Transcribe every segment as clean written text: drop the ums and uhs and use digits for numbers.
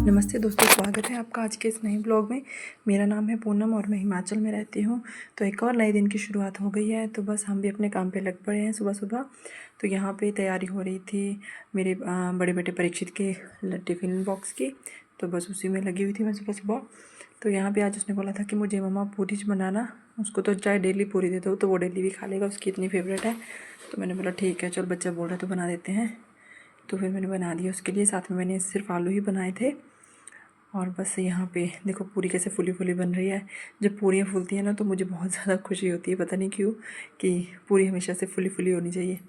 नमस्ते दोस्तों, स्वागत है आपका आज के इस नए ब्लॉग में। मेरा नाम है पूनम और मैं हिमाचल में रहती हूँ। तो एक और नए दिन की शुरुआत हो गई है, तो बस हम भी अपने काम पे लग पड़े हैं सुबह सुबह। तो यहाँ पे तैयारी हो रही थी मेरे बड़े बेटे परीक्षित के टिफ़िन बॉक्स की, तो बस उसी में लगी हुई थी मैं सुबह सुबह। तो यहाँ पे आज उसने बोला था कि मुझे मम्मा पूरी बनाना, उसको तो चाहे डेली पूरी दे दो तो वो डेली भी खा लेगा, उसकी इतनी फेवरेट है। तो मैंने बोला ठीक है चल, बच्चा बोल रहा है तो बना देते हैं। तो फिर मैंने बना दिया उसके लिए। साथ में मैंने सिर्फ आलू ही बनाए थे। और बस यहाँ पे देखो पूरी कैसे फूली फूली बन रही है। जब पूरियाँ फूलती हैं ना तो मुझे बहुत ज़्यादा खुशी होती है, पता नहीं क्यों, कि पूरी हमेशा से फूली फूली होनी चाहिए।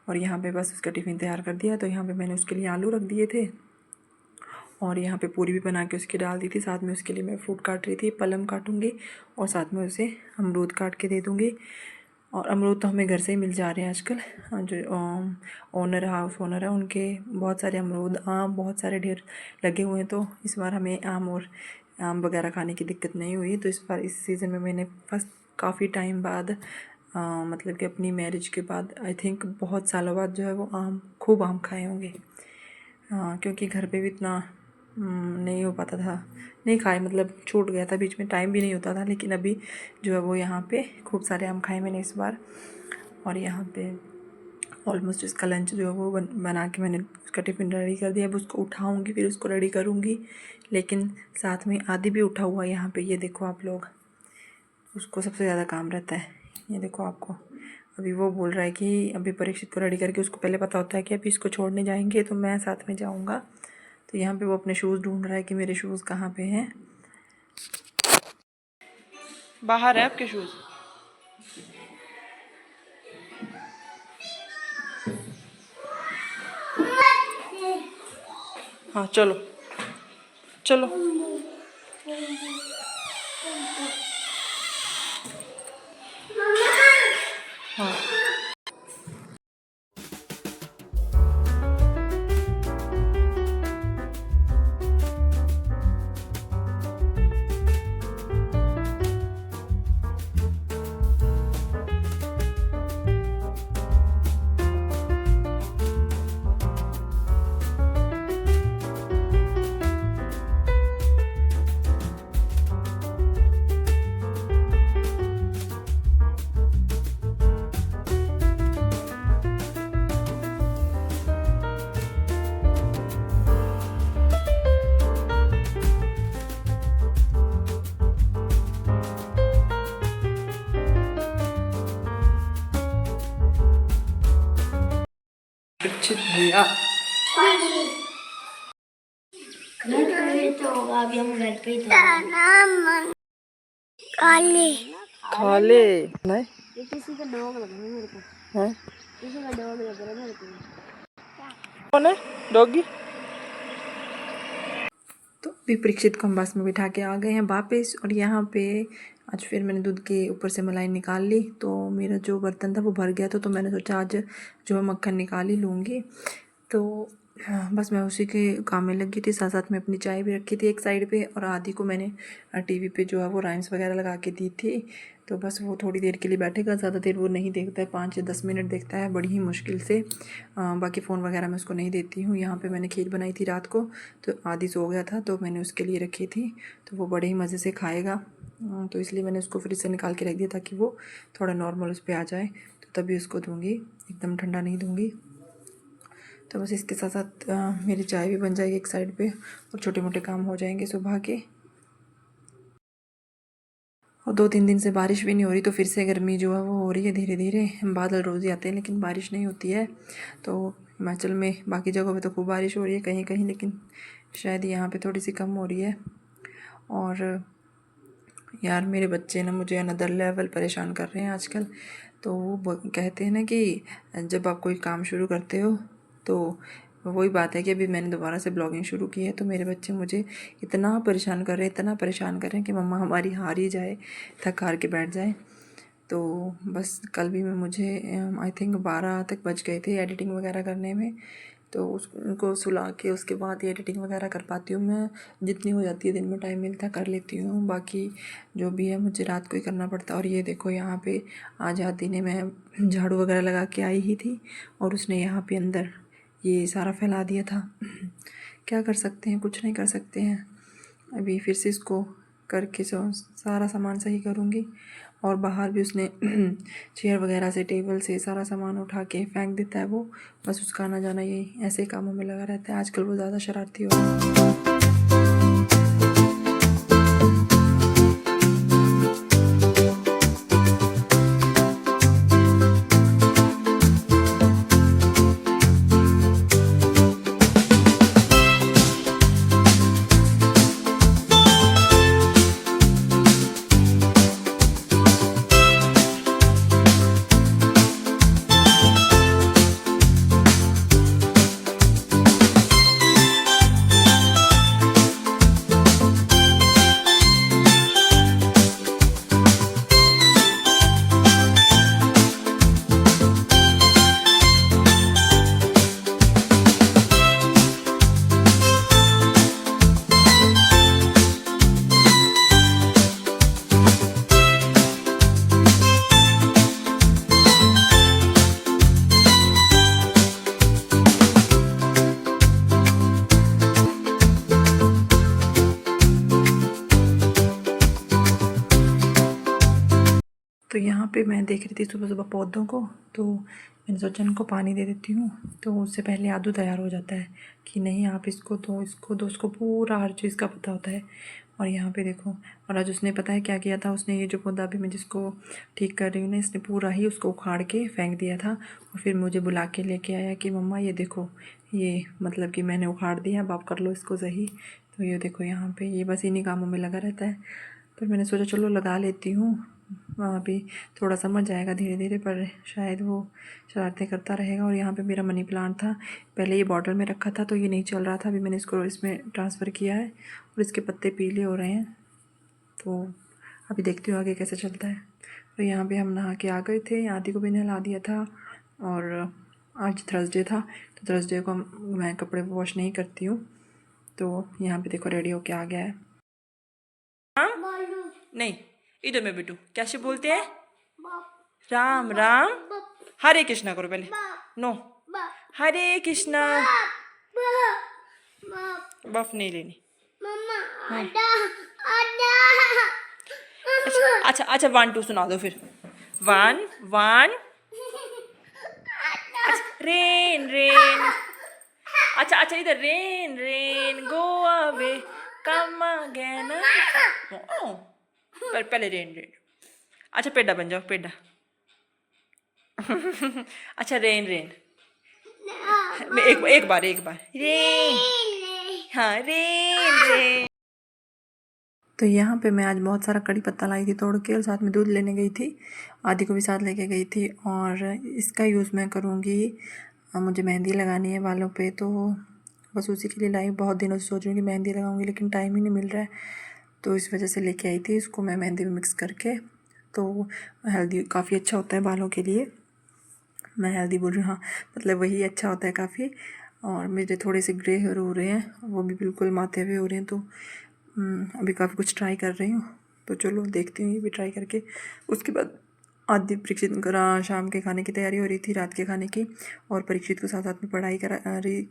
और यहाँ पे बस उसका टिफ़िन तैयार कर दिया। तो यहाँ पे मैंने उसके लिए आलू रख दिए थे और यहाँ पे पूरी भी बना के उसकी डाल दी थी। साथ में उसके लिए मैं फ्रूट काट रही थी, प्लम काटूँगी और साथ में उसे अमरूद काट के दे दूँगी। और अमरूद तो हमें घर से ही मिल जा रहे हैं आजकल। जो ओनर हाउस ओनर है उनके बहुत सारे अमरूद, आम बहुत सारे ढेर लगे हुए हैं। तो इस बार हमें आम वगैरह खाने की दिक्कत नहीं हुई। तो इस बार इस सीज़न में मैंने फर्स्ट काफ़ी टाइम बाद मतलब कि अपनी मैरिज के बाद आई थिंक बहुत सालों बाद जो है वो खूब आम खाए होंगे। क्योंकि घर पे भी इतना नहीं हो पाता था, नहीं खाए, मतलब छूट गया था बीच में, टाइम भी नहीं होता था। लेकिन अभी जो है वो यहाँ पे खूब सारे आम खाए मैंने इस बार। और यहाँ पे ऑलमोस्ट इसका लंच जो है वो बना के मैंने उसका टिफ़िन रेडी कर दिया। अब उसको उठाऊँगी फिर उसको रेडी करूँगी। लेकिन साथ में आदि भी उठा हुआ है यहाँ पे, ये देखो आप लोग, उसको सबसे ज़्यादा काम रहता है। ये देखो आपको, अभी वो बोल रहा है कि अभी परीक्षित को रेडी करके, उसको पहले पता होता है कि अभी इसको छोड़ने जाएंगे तो मैं साथ में जाऊँगा। तो यहाँ पे वो अपने शूज़ ढूंढ रहा है कि मेरे शूज़ कहाँ पे हैं। बाहर है आपके शूज़? हाँ चलो चलो। हाँ परीक्षित भैया तो अभी हम घर पे थे। काले खाले नहीं ये किसी का डॉग लग रहा है मेरे को। है, किसी का डॉग लग रहा है मेरे को। कौन है डॉगी? तो अभी परीक्षित को हम बस में बिठा के आ गए हैं वापस। और यहाँ पे आज फिर मैंने दूध के ऊपर से मलाई निकाल ली। तो मेरा जो बर्तन था वो भर गया था, तो मैंने सोचा आज जो है मक्खन निकाल ही लूँगी। तो बस मैं उसी के काम में लगी थी। साथ साथ में अपनी चाय भी रखी थी एक साइड पे, और आदि को मैंने टीवी पे जो है वो राइम्स वगैरह लगा के दी थी। तो बस वो थोड़ी देर के लिए बैठेगा, ज़्यादा देर वो नहीं देखता है, 5 या 10 मिनट देखता है बड़ी ही मुश्किल से। बाकी फ़ोन वगैरह मैं उसको नहीं देती हूँ। यहाँ पे मैंने खीर बनाई थी रात को, तो आदि सो गया था तो मैंने उसके लिए रखी थी। तो वो बड़े ही मज़े से खाएगा, तो इसलिए मैंने उसको फ्रिज से निकाल के रख दिया ताकि वो थोड़ा नॉर्मल उस पर आ जाए, तो तभी उसको दूँगी, एकदम ठंडा नहीं दूँगी। तो बस इसके साथ साथ मेरी चाय भी बन जाएगी एक साइड पे, और छोटे मोटे काम हो जाएंगे सुबह के। और 2-3 दिन से बारिश भी नहीं हो रही, तो फिर से गर्मी जो है वो हो रही है धीरे धीरे। बादल रोज़ ही आते हैं लेकिन बारिश नहीं होती है। तो हिमाचल में बाकी जगहों पे तो खूब बारिश हो रही है कहीं कहीं, लेकिन शायद यहाँ पे थोड़ी सी कम हो रही है। और यार मेरे बच्चे ना मुझे अनदर लेवल परेशान कर रहे हैं आजकल। तो वो कहते हैं ना कि जब आप कोई काम शुरू करते हो तो वही बात है कि अभी मैंने दोबारा से ब्लॉगिंग शुरू की है, तो मेरे बच्चे मुझे इतना परेशान कर रहे हैं, इतना परेशान कर रहे हैं कि मम्मा हमारी हार ही जाए, थक हार के बैठ जाए। तो बस कल भी मुझे आई थिंक 12 तक बज गए थे एडिटिंग वगैरह करने में। तो उनको सुला के उसके बाद ही एडिटिंग वगैरह कर पाती हूँ मैं। जितनी हो जाती है दिन में टाइम मिलता है कर लेती हूँ, बाकी जो भी है मुझे रात को ही करना पड़ता है। और ये देखो यहाँ पे आज आदि ने, मैं झाड़ू वगैरह लगा के आई ही थी और उसने यहाँ पे अंदर ये सारा फैला दिया था क्या कर सकते हैं, कुछ नहीं कर सकते हैं। अभी फिर से इसको करके सारा सामान सही करूँगी। और बाहर भी उसने चेयर वगैरह से, टेबल से सारा सामान उठा के फेंक देता है वो। बस उसका आना जाना यही ऐसे कामों में लगा रहता है। आजकल वो ज़्यादा शरारती हो रहा है। तो यहाँ पे मैं देख रही थी सुबह सुबह पौधों को, तो मैंने सोचा इनको पानी दे देती हूँ। तो उससे पहले आदू तैयार हो जाता है कि नहीं आप इसको दो, इसको दो, उसको पूरा हर चीज़ का पता होता है। और यहाँ पे देखो, और आज उसने पता है क्या किया था, उसने ये जो पौधा अभी मैं जिसको ठीक कर रही हूँ ना, इसने पूरा ही उसको उखाड़ के फेंक दिया था। और फिर मुझे बुला के लेके आया कि मम्मा ये देखो, ये मतलब कि मैंने उखाड़ दिया, अब आप कर लो इसको सही। तो ये देखो यहाँ पे ये बस इन्हीं कामों में लगा रहता है। फिर मैंने सोचा चलो लगा लेती हूँ, अभी थोड़ा समझ जाएगा धीरे धीरे, पर शायद वो शरारतें करता रहेगा। और यहाँ पे मेरा मनी प्लांट था, पहले ये बॉटल में रखा था तो ये नहीं चल रहा था, अभी मैंने इसको इसमें ट्रांसफ़र किया है और इसके पत्ते पीले हो रहे हैं। तो अभी देखती हूँ आगे कैसे चलता है। तो यहाँ पे हम नहा के आ गए थे, आदि को भी नहला दिया था। और आज थर्सडे था, तो थर्सडे को मैं कपड़े वॉश नहीं करती हूँ। तो यहाँ पे देखो रेडी होके आ गया है। नहीं, इधर में बेटू कैसे बोलते हैं, राम राम, हरे कृष्णा करो पहले, नो हरे कृष्णा, बफ नहीं लेनी। अच्छा अच्छा 1 2 सुना दो फिर, 1 1, अच्छा रेन रेन, अच्छा अच्छा इधर rain rain go away come again, पर पहले रेन रेन। अच्छा पेड़ा बन जाओ, पेड़ा। अच्छा रेन रेन, एक बार रेन, हाँ रेन रेन। तो यहाँ पे मैं आज बहुत सारा कड़ी पत्ता लाई थी तोड़ के, और साथ में दूध लेने गई थी, आदि को भी साथ लेके गई थी। और इसका यूज़ मैं करूँगी, मुझे मेहंदी लगानी है बालों पे, तो बस उसी के लिए लाई। बहुत दिनों से सोच रही हूँ कि मेहंदी लगाऊंगी, लेकिन टाइम ही नहीं मिल रहा है, तो इस वजह से लेके आई थी इसको मैं मेहंदी में मिक्स करके। तो हेल्दी काफ़ी अच्छा होता है बालों के लिए, मैं हेल्दी बोल रही हूँ, हाँ मतलब वही अच्छा होता है काफ़ी। और मेरे थोड़े से ग्रे हेयर हो रहे हैं, वो भी बिल्कुल माथे हुए हो रहे हैं, तो अभी काफ़ी कुछ ट्राई कर रही हूँ। तो चलो देखती हूँ ये भी ट्राई करके। उसके बाद आदि परीक्षित का शाम के खाने की तैयारी हो रही थी, रात के खाने की, और परीक्षित को साथ साथ में पढ़ाई करा रही।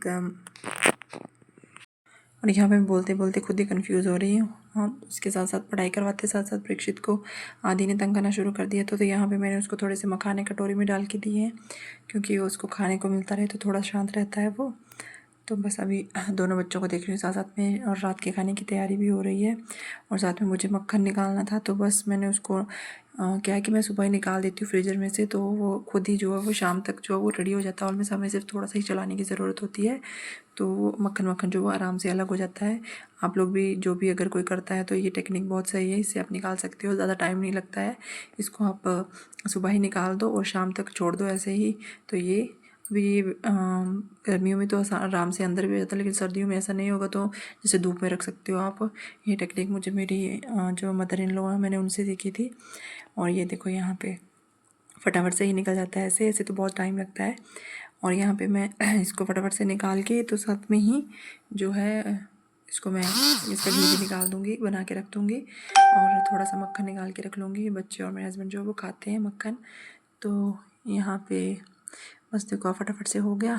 और यहाँ पे मैं बोलते बोलते खुद ही कंफ्यूज हो रही हूँ। हाँ, उसके साथ साथ पढ़ाई करवाते साथ साथ परीक्षित को आदि ने तंग करना शुरू कर दिया। तो यहाँ पे मैंने उसको थोड़े से मखाने कटोरी में डाल के दिए हैं, क्योंकि उसको खाने को मिलता रहे तो थोड़ा शांत रहता है वो। तो बस अभी दोनों बच्चों को देख रही हूँ साथ साथ में, और रात के खाने की तैयारी भी हो रही है। और साथ में मुझे मक्खन निकालना था, तो बस मैंने उसको क्या है कि मैं सुबह ही निकाल देती हूँ फ्रीज़र में से, तो वो खुद ही जो है वो शाम तक जो है वो रेडी हो जाता है, और मैं समय सिर्फ थोड़ा सा ही चलाने की ज़रूरत होती है, तो मक्खन जो वो आराम से अलग हो जाता है। आप लोग भी जो भी अगर कोई करता है तो ये टेक्निक बहुत सही है, इससे आप निकाल सकते हो, ज़्यादा टाइम नहीं लगता है। इसको आप सुबह ही निकाल दो और शाम तक छोड़ दो ऐसे ही। तो ये अभी गर्मियों में तो आराम से अंदर भी हो जाता है, लेकिन सर्दियों में ऐसा नहीं होगा, तो जैसे धूप में रख सकते हो आप। ये टेक्निक मुझे मेरी जो मदर इन लॉ है मैंने उनसे सीखी थी। और ये देखो यहाँ पे फटाफट से ही निकल जाता है, ऐसे ऐसे तो बहुत टाइम लगता है। और यहाँ पे मैं इसको फटाफट से निकाल के, तो साथ में ही जो है इसको मैं इसका घी भी निकाल दूँगी, बना के रख दूँगी, और थोड़ा सा मक्खन निकाल के रख लूँगी। बच्चे और मेरे हस्बैंड जो वो खाते हैं मक्खन। तो यहाँ पे बस देखो फटाफट से हो गया।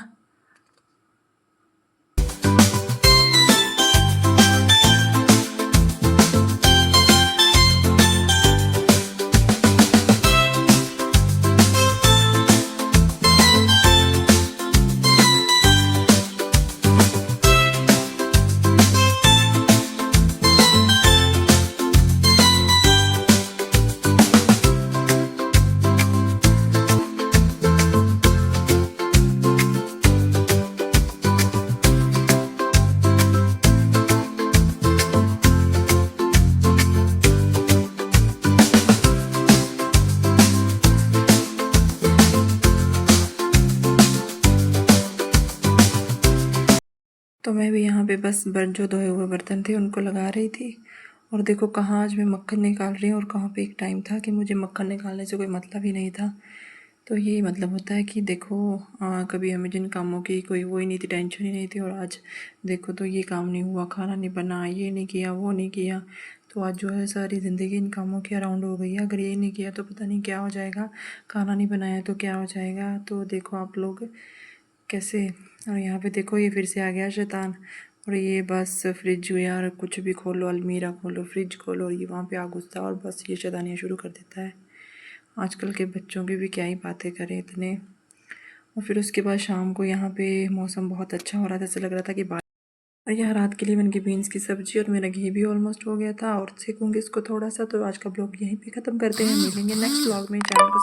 मैं भी यहाँ पे बस जो धोए हुए बर्तन थे उनको लगा रही थी। और देखो कहाँ आज मैं मक्खन निकाल रही हूँ और कहाँ पे एक टाइम था कि मुझे मक्खन निकालने से कोई मतलब ही नहीं था। तो यही मतलब होता है कि देखो कभी हमें जिन कामों की कोई वो ही नहीं थी, टेंशन ही नहीं थी, और आज देखो तो ये काम नहीं हुआ, खाना नहीं बना, ये नहीं किया, वो नहीं किया। तो आज जो है सारी ज़िंदगी इन कामों के अराउंड हो गई है। अगर ये नहीं किया तो पता नहीं क्या हो जाएगा, खाना नहीं बनाया तो क्या हो जाएगा। तो देखो आप लोग कैसे। और यहाँ पे देखो ये फिर से आ गया शैतान। और ये बस फ्रिज यार कुछ भी खोलो, अलमीरा खोलो, फ्रिज खोलो, और ये वहाँ पे आ घुसता है और बस ये शैतानियाँ शुरू कर देता है। आजकल के बच्चों की भी क्या ही बातें करें इतने। और फिर उसके बाद शाम को यहाँ पे मौसम बहुत अच्छा हो रहा था, ऐसा लग रहा था कि और यहाँ रात के लिए मैंने बीन्स की सब्ज़ी और मेरा घी भी ऑलमोस्ट हो गया था और सेकूँगी इसको थोड़ा सा। तो आज का ब्लॉग यहीं पे ख़त्म करते हैं, मिलेंगे नेक्स्ट ब्लॉग में। चैनल को